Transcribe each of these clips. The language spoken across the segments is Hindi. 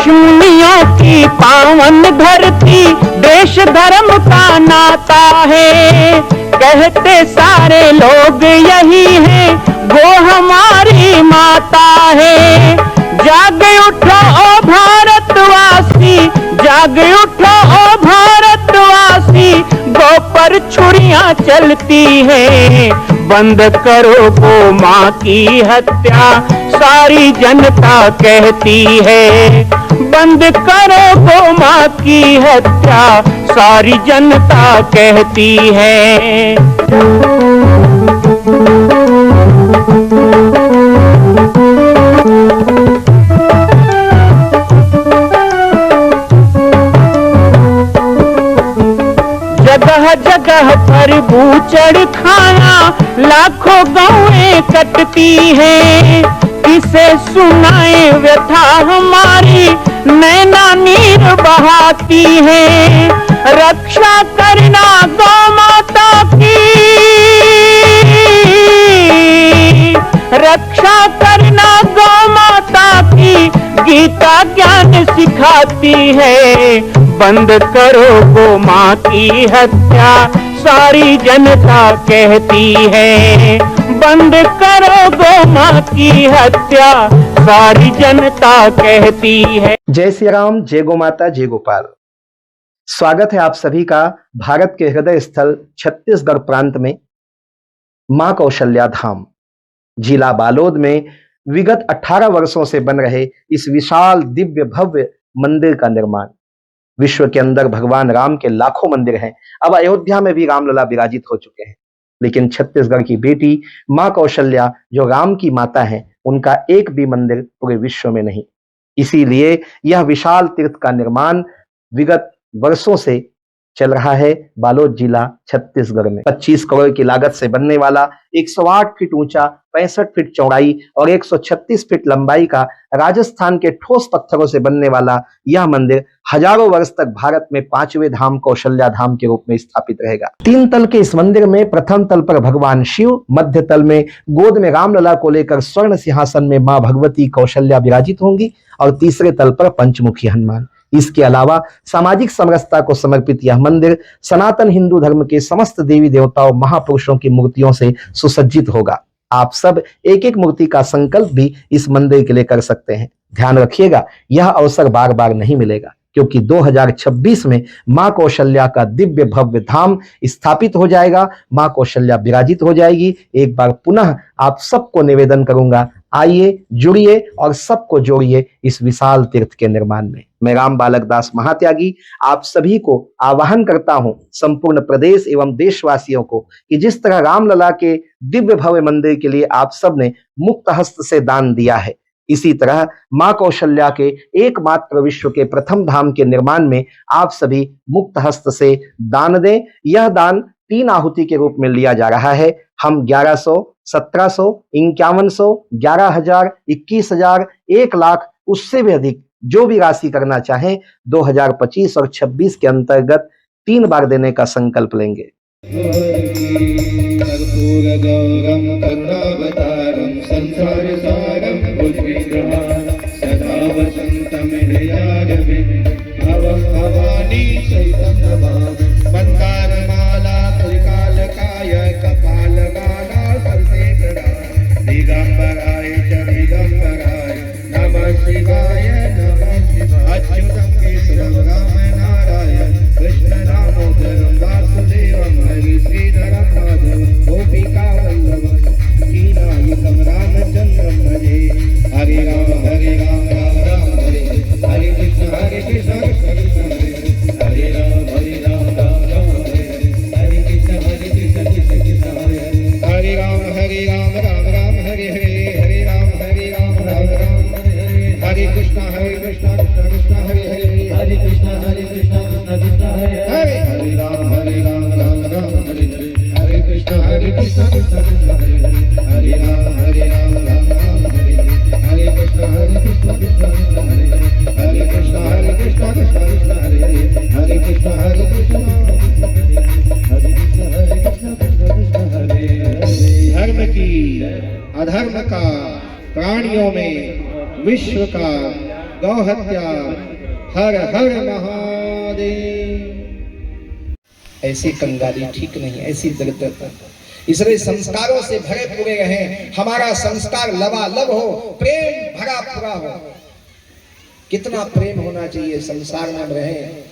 ऋषिमुनियों की पावन धरती, देश धर्म का नाता है। कहते सारे लोग यही है, वो हमारी माता है। जाग उठो ओ भारतवासी, जाग उठो ओ भारतवासी, गौ पर छुरियां चलती है। बंद करो गौ माँ की हत्या, सारी जनता कहती है। बंद करो गौ माँ की हत्या, सारी जनता कहती है। जगह जगह पर बूचड़ खाना, लाखों गौएं कटती हैं। किसे सुनाए व्यथा हमारी, नैना नीर बहाती है। रक्षा करना गौ माता की, रक्षा करना गौ माता की, गीता ज्ञान सिखाती है। बंद करो गौ माँ की हत्या, सारी जनता कहती है। बंद करो गौ माँ की हत्या, सारी जनता कहती है। जय श्री राम, जय गौ माता, जय गोपाल। स्वागत है आप सभी का भारत के हृदय स्थल छत्तीसगढ़ प्रांत में मां कौशल्या धाम जिला बालोद में विगत 18 वर्षों से बन रहे इस विशाल दिव्य भव्य मंदिर का निर्माण। विश्व के अंदर भगवान राम के लाखों मंदिर हैं। अब अयोध्या में भी रामलला विराजित हो चुके हैं, लेकिन छत्तीसगढ़ की बेटी मां कौशल्या जो राम की माता हैं, उनका एक भी मंदिर पूरे विश्व में नहीं। इसीलिए यह विशाल तीर्थ का निर्माण विगत वर्षों से चल रहा है बालोद जिला छत्तीसगढ़ में। 25 करोड़ की लागत से बनने वाला 108 फीट ऊंचा, 65 फीट चौड़ाई और 136 फीट लंबाई का राजस्थान के ठोस पत्थरों से बनने वाला यह मंदिर हजारों वर्ष तक भारत में 5वें धाम कौशल्या धाम के रूप में स्थापित रहेगा। 3 तल के इस मंदिर में प्रथम तल पर भगवान शिव, मध्य तल में गोद में रामलला को लेकर स्वर्ण सिंहासन में मां भगवती कौशल्या विराजित होंगी और तीसरे तल पर पंचमुखी हनुमान। इसके अलावा सामाजिक समरसता को समर्पित यह मंदिर सनातन हिंदू धर्म के समस्त देवी देवताओं महापुरुषों की मूर्तियों से सुसज्जित होगा। आप सब एक एक मूर्ति का संकल्प भी इस मंदिर के लिए कर सकते हैं। ध्यान रखिएगा, यह अवसर बार बार नहीं मिलेगा, क्योंकि 2026 में मां कौशल्या का दिव्य भव्य धाम स्थापित हो जाएगा। मां कौशल्या विराजित हो जाएगी। एक बार पुनः आप सबको निवेदन करूंगा, आइए, जुड़िए और सबको जोड़िए इस विशाल तीर्थ के निर्माण में। मैं राम बालक दास महात्यागी आप सभी को आह्वान करता हूं, संपूर्ण प्रदेश एवं देशवासियों को, कि जिस तरह रामलला के दिव्य भव्य मंदिर के लिए आप सब ने मुक्त हस्त से दान दिया है, इसी तरह मां कौशल्या के एकमात्र विश्व के प्रथम धाम के निर्माण में आप सभी मुक्त हस्त से दान दें। यह दान 3 आहुति के रूप में लिया जा रहा है। हम 1100, 1700, 5100, 11,000, 21,000, 1 लाख, उससे भी अधिक जो भी राशि करना चाहें 2025 और 26 के अंतर्गत 3 बार देने का संकल्प लेंगे। धर्म की, अधर्म का, प्राणियों में, विश्व का, गौ हत्या, हर हर महादेव। ऐसी कंगाली ठीक नहीं, ऐसी दरिद्रता। इसलिए संस्कारों से भरे पूरे रहें, हमारा संस्कार लबालब हो, प्रेम भरा पूरा हो। कितना प्रेम होना चाहिए संसार में रहें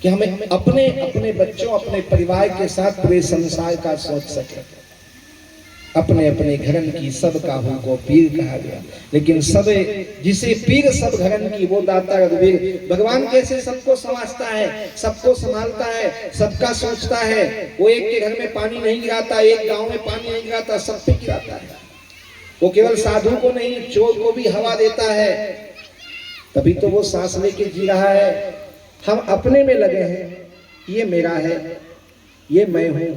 कि हमें अपने अपने बच्चों, अपने परिवार के साथ पूरे संसार का सोच सके। अपने अपने घरन की सब काहू को पीर कहा गया, लेकिन सब जिसे पीर सब घरन की वो दाता रघुवीर। भगवान कैसे सबको समझता है, सबको संभालता है, सबका सोचता है। वो एक के घर में पानी नहीं गिराता, एक गांव में पानी नहीं गिराता, सब पे गिराता है। वो केवल साधु को नहीं, चोर को भी हवा देता है, तभी तो वो सांस लेके जी रहा है। हम अपने में लगे हैं, ये मेरा है, ये मैं हूं,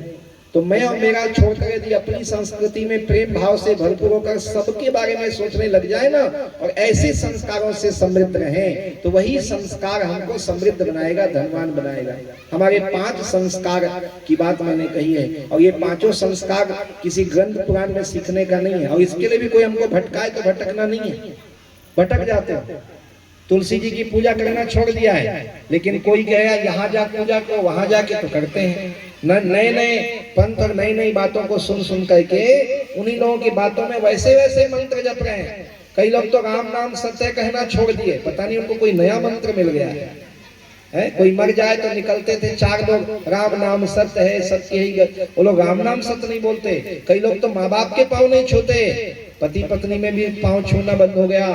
तो मैं और मेरा छोड़कर यदि अपनी संस्कृति में प्रेम भाव से भरपूर होकर सबके बारे में सोचने लग जाए ना, और ऐसे संस्कारों से समृद्ध रहें, तो वही संस्कार हमको समृद्ध बनाएगा, धनवान बनाएगा। हमारे 5 संस्कार की बात मैंने कही है, और ये 5 संस्कार किसी ग्रंथ पुराण में सीखने का नहीं है। और इसके लिए भी कोई हमको भटकाए तो भटकना नहीं है, भटक जाते हैं। तुलसी जी की पूजा करना छोड़ दिया है, लेकिन कोई कहेगा यहाँ जा पूजा को, वहां जाके तो करते हैं। नए नए पंथ और नई नई बातों को सुन सुन करके उन्हीं लोगों की बातों में वैसे वैसे मंत्र जप रहे हैं। कई लोग तो राम नाम सत्य कहना छोड़ दिए, पता नहीं उनको कोई नया मंत्र मिल गया है। कोई मर जाए तो निकलते थे 4 लोग, राम नाम सत्य है, सत्य ही। वो लोग राम नाम सत्य नहीं बोलते। कई लोग तो माँ बाप के पाँव नहीं छूते, पति पत्नी में भी पाँव छूना बंद हो गया।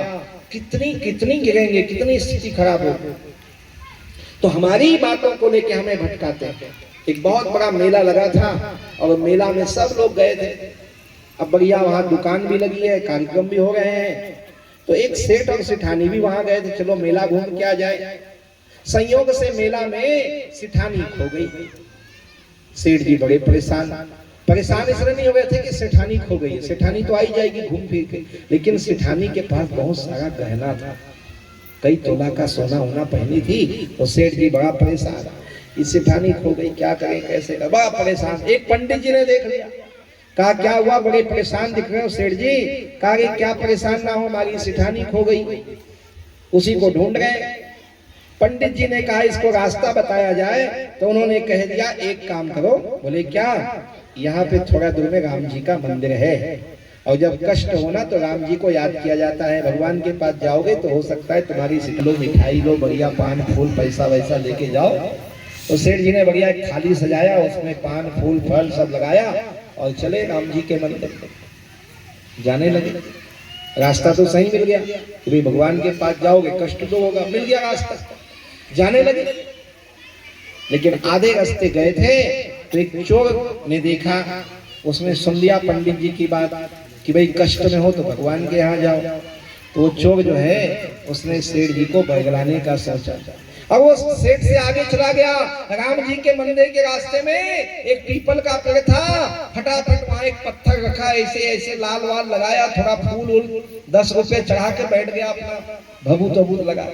कितनी कितनी गिरेंगे, कितनी स्थिति खराब हो। तो हमारी बातों को लेके हमें भटकाते हैं। एक बहुत बड़ा मेला लगा था और मेला में सब लोग गए थे। अब बढ़िया वहां दुकान भी लगी है, कार्यक्रम भी हो रहे हैं, तो एक सेठ और सेठानी भी वहां गए थे, चलो मेला घूम के आ जाए। संयोग से मेला में सेठानी खो गई। सेठ जी बड़े परेशान इसलिए नहीं हो गए थे कि सेठानी खो गई। सेठानी तो आई जाएगी घूम फिर के, लेकिन सेठानी के पास बहुत सारा गहना था, कई तोला का सोना होना पहनी थी। तो सेठ जी बड़ा परेशान, इस सेठानी खो गई, क्या करें कैसे, बड़ा परेशान। एक पंडित जी ने देख लिया, कहा क्या हुआ, बड़े परेशान दिख रहे हो सेठ जी। कहा कि क्या परेशान ना हो, हमारी सेठानी खो गई, उसी को ढूंढ रहे। पंडित जी ने कहा इसको रास्ता बताया जाए, तो उन्होंने कह दिया एक काम करो। बोले क्या, यहाँ पे थोड़ा दूर में राम जी का मंदिर है, और जब कष्ट होना तो राम जी को याद किया जाता है। भगवान के पास जाओगे तो हो सकता है तुम्हारी लो मिठाई लो, बढ़िया पान फूल पैसा वैसा लेके जाओ। तो सेठ जी ने बढ़िया एक थाली सजाया, उसमें पान फूल फल सब लगाया और चले राम जी के मंदिर जाने लगे। रास्ता तो सही मिल गया कि भाई भगवान के पास जाओगे कष्ट तो होगा, मिल गया रास्ता, जाने लगे। लेकिन आधे रास्ते गए थे तो एक चोर ने देखा, उसने सुन लिया पंडित जी की बात कि भाई कष्ट में हो तो भगवान के यहाँ जाओ। तो वो चोर जो है उसने सेठ जी को बरगलाने का सोचा, और वो सेठ से आगे चला गया। राम जी के मंदिर के रास्ते में एक पीपल का पेड़ था, फटाफट वहां एक पत्थर रखा, ऐसे ऐसे लाल वाल लगाया, थोड़ा फूल 10 रुपए चढ़ा के बैठ गया, अपना भभूत वभूत लगा।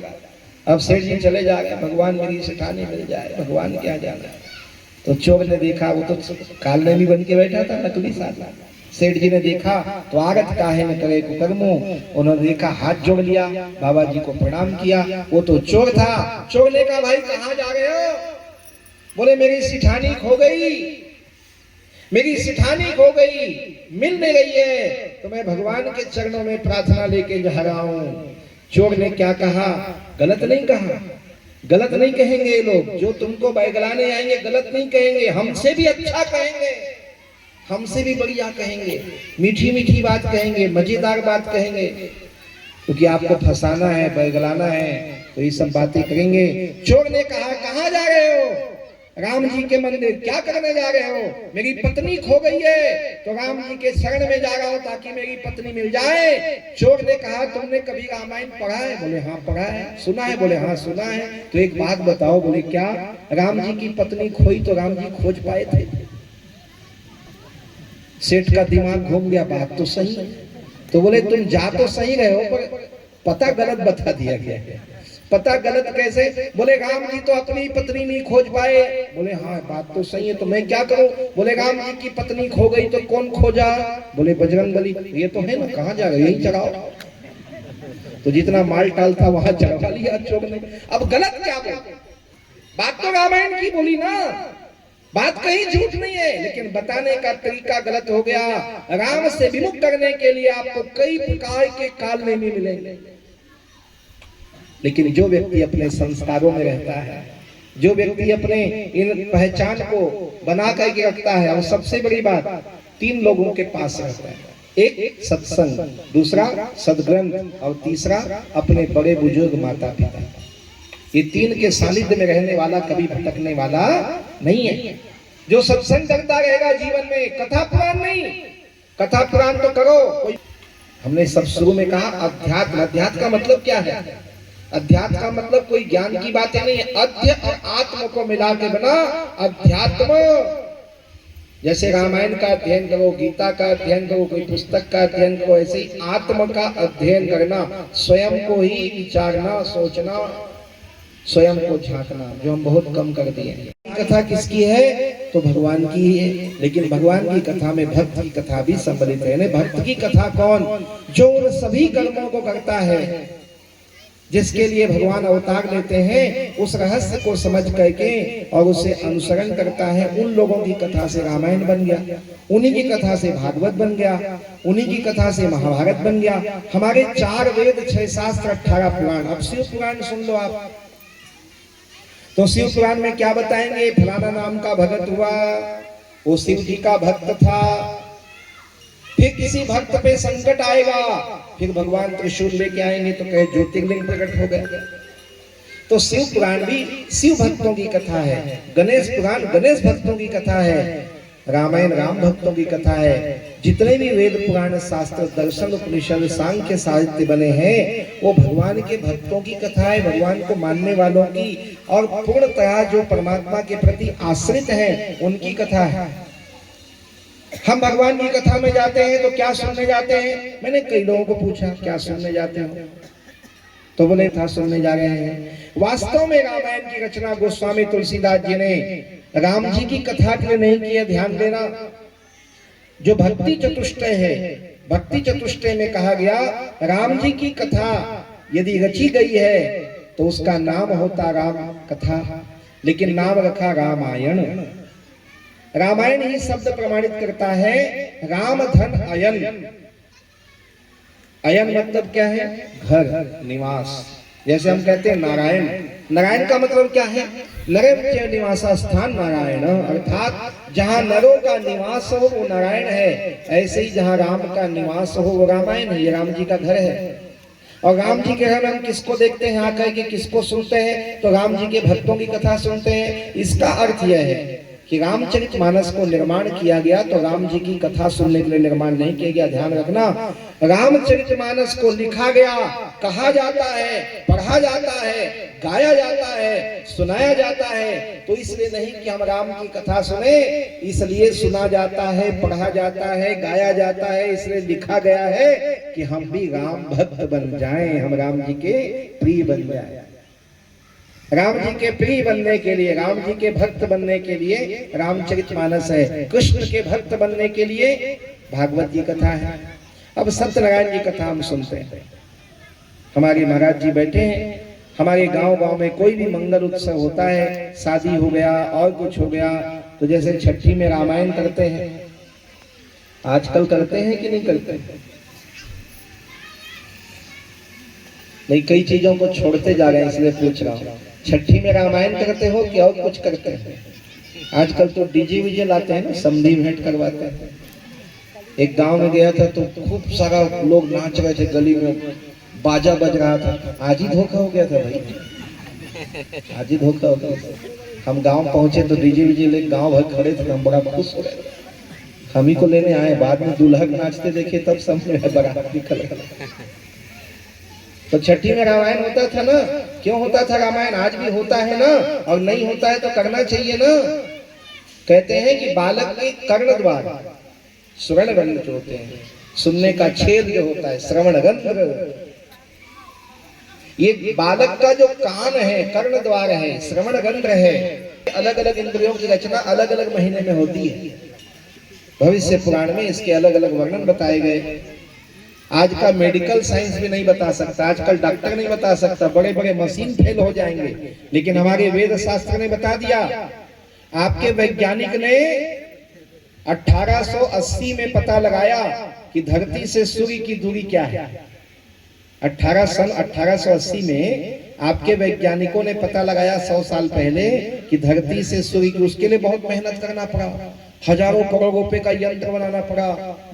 अब सेठ जी चले जा रहे, भगवान मेरी सेठानी मिल जाए, भगवान क्या जाना। तो चोर ने देखा, वो तो कालने भी बन के बैठा था, नकली साथ। सेठ जी ने देखा तो आगत काहे न करे कुकर्मो, उन्होंने देखा, हाथ जोड़ लिया, बाबा जी को प्रणाम किया। वो तो चोर था। चोर ने कहा भाई कहाँ जा रहे हो? बोले मेरी सेठानी खो गई, मेरी सेठानी खो गई, मिल नहीं रही है, तो मैं भगवान के चरणों में प्रार्थना लेके जा रहा हूँ। चोर ने क्या कहा, गलत नहीं कहा, गलत नहीं कहेंगे ये लोग, जो तुमको बैगलाने आएंगे गलत नहीं कहेंगे, हमसे भी अच्छा कहेंगे, हमसे भी बढ़िया कहेंगे, मीठी मीठी बात कहेंगे, मजेदार बात कहेंगे, क्योंकि आपको फंसाना है, बैगलाना है, तो ये सब बातें करेंगे। चोर ने कहा कहाँ जा रहे हो? राम जी के मंदिर। क्या करने जा रहे हो? मेरी पत्नी खो गई है, तो राम जी के शरण में जा रहा हूं ताकि मेरी पत्नी मिल जाए। चोर ने कहा तुमने कभी रामायण पढ़ा है? बोले हाँ पढ़ा है। सुना है? बोले हाँ सुना है। तो एक बात बताओ। बोले क्या? राम जी की पत्नी खोई तो राम जी खोज पाए थे? सेठ का दिमाग घूम गया, बात तो सही है। तो बोले तुम जा तो सही रहे हो, पर पता गलत बता दिया गया। पता गलत कैसे? बोले राम जी तो अपनी पत्नी नहीं खोज पाए। बोले हाँ बात तो सही है, तो मैं क्या करूं? बोले राम जी की पत्नी खो गई तो कौन खोजा? बोले बजरंगबली। ये तो है ना, कहाँ जा रहे? यही चढ़ाओ। तो जितना माल टाल था वहां चढ़वा लिया चोर ने। अब गलत क्या बोले, बात तो रामायण की बोली ना, बात कहीं झूठ नहीं है, लेकिन बताने का तरीका गलत हो गया। राम से विमुख करने के लिए आपको कई प्रकार के काल नहीं मिलेंगे, लेकिन जो व्यक्ति अपने संस्कारों में रहता है, जो व्यक्ति अपने इन पहचान को बना करके रखता है, और सबसे बड़ी बात 3 लोगों के पास रहता है, एक सत्संग, दूसरा सद्ग्रंथ और तीसरा अपने बड़े बुजुर्ग माता पिता। ये 3 के सानिध्य में रहने वाला कभी भटकने वाला नहीं है। जो सत्संग करता रहेगा जीवन में, कथा पुराण नहीं, कथा पुराण तो करो। हमने सब शुरू में कहा अध्यात्म, अध्यात्म का मतलब क्या है? अध्यात्म का मतलब कोई ज्ञान की बातें नहीं है, अध्य और आत्म को मिला के बना अध्यात्म। जैसे रामायण का अध्ययन करो, गीता का अध्ययन करो, कोई पुस्तक का अध्ययन करो, ऐसे ही आत्म का अध्ययन करना, स्वयं को ही विचारना, सोचना, स्वयं को झांकना, जो हम बहुत कम कर दिए। कथा किसकी है? तो भगवान की ही है, लेकिन भगवान की कथा में भक्त की कथा भी सम्मिलित है। भक्त की कथा कौन? जो उन सभी कर्मों को करता है जिसके लिए भगवान अवतार लेते हैं, उस रहस्य को समझ करके और उसे अनुसरण करता है। उन लोगों की कथा से रामायण बन गया, उन्हीं की कथा से भागवत बन गया, उन्हीं की कथा से महाभारत बन गया। हमारे 4 वेद, 6 शास्त्र, 18 पुराण। अब शिव पुराण सुन लो आप, तो शिव पुराण में क्या बताएंगे? फलाना नाम का भगत हुआ, वो शिव जी का भक्त था, फिर किसी भक्त पे संकट आएगा, फिर भगवान त्रिशूल लेके आएंगे तो कहे ज्योतिर्लिंग प्रकट हो गए। तो शिव पुराण भी शिव भक्तों की कथा है, गणेश पुराण गणेश भक्तों की कथा है, रामायण राम भक्तों की कथा है। जितने भी वेद पुराण शास्त्र दर्शन उपनिषद सांख्य साहित्य बने हैं, वो भगवान के भक्तों की कथा है, भगवान को मानने वालों की, और पूर्णतः जो परमात्मा के प्रति आश्रित हैं उनकी कथा है। हम भगवान की कथा में जाते हैं तो क्या सुनने जाते हैं? मैंने कई लोगों को पूछा क्या सुनने जाते हो, तो बोले था सुनने जा रहे हैं। वास्तव में रामायण की रचना गोस्वामी तुलसीदास जी ने राम जी की कथा के लिए नहीं किया। ध्यान देना, जो भक्ति चतुष्टय है, भक्ति चतुष्टय में कहा गया राम जी की कथा यदि रची गई है तो उसका नाम होता राम कथा, लेकिन नाम रखा रामायण। रामायण ही शब्द प्रमाणित करता है राम धन अयन। अयन मतलब क्या है? घर, निवास। जैसे हम कहते हैं नारायण, नारायण का मतलब क्या है? नरे निवास स्थान नारायण, अर्थात जहाँ नरों का निवास हो वो नारायण है। ऐसे ही जहाँ राम का निवास हो वो रामायण है, ये राम जी का घर है। और राम जी के घर में हम किसको देखते हैं आकर के, किसको सुनते हैं? तो राम जी के भक्तों की कथा सुनते हैं। इसका अर्थ यह है कि रामचरितमानस को निर्माण किया गया तो राम जी की कथा सुनने के लिए निर्माण नहीं किया गया। ध्यान रखना, रामचरितमानस को लिखा गया, कहा जाता है, पढ़ा जाता है, गाया जाता है, सुनाया जाता है, तो इसलिए नहीं कि हम राम की कथा सुने, इसलिए सुना जाता है, पढ़ा जाता है, गाया जाता है, इसलिए लिखा गया है कि हम भी राम भक्त बन जाएं, हम राम जी के प्रिय बन जाएं। राम जी के प्रिय बनने के लिए, राम जी के भक्त बनने के लिए रामचरितमानस है। कृष्ण के भक्त बनने के लिए भागवत की कथा है। अब सत्यनारायण की कथा हम सुनते हैं। हमारे महाराज जी बैठे हैं, हमारे गांव में कोई भी मंगल उत्सव होता है, शादी हो गया और कुछ हो गया, तो जैसे छठी में रामायण करते हैं, आजकल करते हैं कि नहीं करते? नहीं, कई चीजों को छोड़ते जा रहे हैं, इसलिए पूछ रहा हूँ। छठी में रामायण करते हो कि और कुछ करते हैं? आजकल तो डीजे विजे लाते हैं ना, समधी भेंट करवाते हैं। एक गांव में गया था तो खूब सारा लोग नाच रहे थे, गली में बाजा बज रहा था। आज ही धोखा हो गया था भाई, आज ही धोखा हो गया। हम गांव पहुंचे तो डीजे विजे लेके गांव भर खड़े थे, हम बड़ा खुश हो गए। हम ही को लेने आए, बाद में दूल्हा नाचते देखे तब समझ में बारात निकल। तो छठी में रामायण होता था ना, क्यों होता था रामायण? आज भी होता है ना, और नहीं होता है तो करना चाहिए ना। कहते हैं कि बालक के कर्ण द्वार श्रवण गंध जो होते हैं, सुनने का छेद जो होता है श्रवण गंध, ये बालक का जो कान है, कर्ण द्वार है, श्रवण गंध है। अलग अलग इंद्रियों की रचना अलग अलग महीने में होती है। भविष्य पुराण में इसके अलग अलग वर्णन बताए गए। आज का मेडिकल साइंस भी नहीं बता सकता, आजकल डॉक्टर नहीं बता सकता, बड़े बड़े मशीन फेल हो जाएंगे, लेकिन हमारे वेद शास्त्र ने बता दिया। आपके वैज्ञानिक ने 1880 में पता लगाया कि धरती से सूर्य की दूरी क्या है। 1880 में आपके वैज्ञानिकों ने पता लगाया 100 साल पहले कि धरती से सूर्य की, उसके लिए बहुत मेहनत करना पड़ा, हजारों करोड़ रुपए का यंत्र बनाना पड़ा,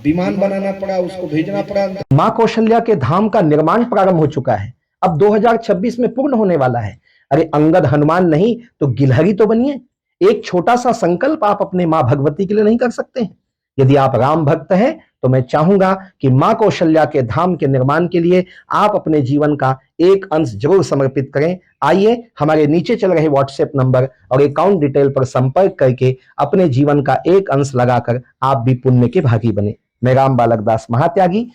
विमान बनाना पड़ा, उसको भेजना पड़ा। मां कौशल्या के धाम का निर्माण प्रारंभ हो चुका है, अब 2026 में पूर्ण होने वाला है। अरे अंगद हनुमान नहीं तो गिलहरी तो बनिए। एक छोटा सा संकल्प आप अपने मां भगवती के लिए नहीं कर सकते हैं? यदि आप राम भक्त हैं तो मैं चाहूंगा कि मां कौशल्या के धाम के निर्माण के लिए आप अपने जीवन का एक अंश जरूर समर्पित करें। आइए हमारे नीचे चल रहे व्हाट्सएप नंबर और अकाउंट डिटेल पर संपर्क करके अपने जीवन का एक अंश लगाकर आप भी पुण्य के भागी बने। मैं राम बालक दास महात्यागी,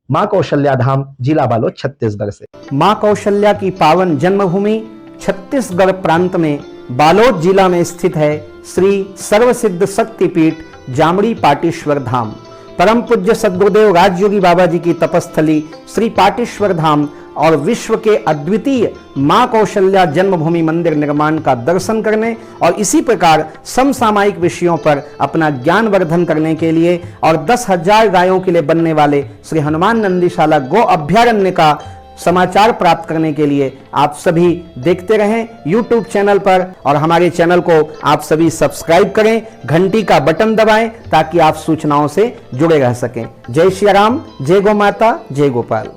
मां कौशल्या धाम, जिला बालोद, छत्तीसगढ़ से। मां कौशल्या की पावन जन्मभूमि छत्तीसगढ़ प्रांत में बालोद जिला में स्थित है श्री सर्वसिद्ध शक्तिपीठ जामड़ी पाटेश्वर धाम। परम पूज्य सद्गुरुदेव राजयोगी बाबा जी की तपस्थली श्री पाटेश्वर धाम और विश्व के अद्वितीय मां कौशल्या जन्मभूमि मंदिर निर्माण का दर्शन करने और इसी प्रकार समसामयिक विषयों पर अपना ज्ञान वर्धन करने के लिए और 10,000 गायों के लिए बनने वाले श्री हनुमान नंदीशाला गो अभ्यारण्य का समाचार प्राप्त करने के लिए आप सभी देखते रहें YouTube चैनल पर, और हमारे चैनल को आप सभी सब्सक्राइब करें, घंटी का बटन दबाएं ताकि आप सूचनाओं से जुड़े रह सकें। जय श्री राम, जय गौ माता, जय गोपाल।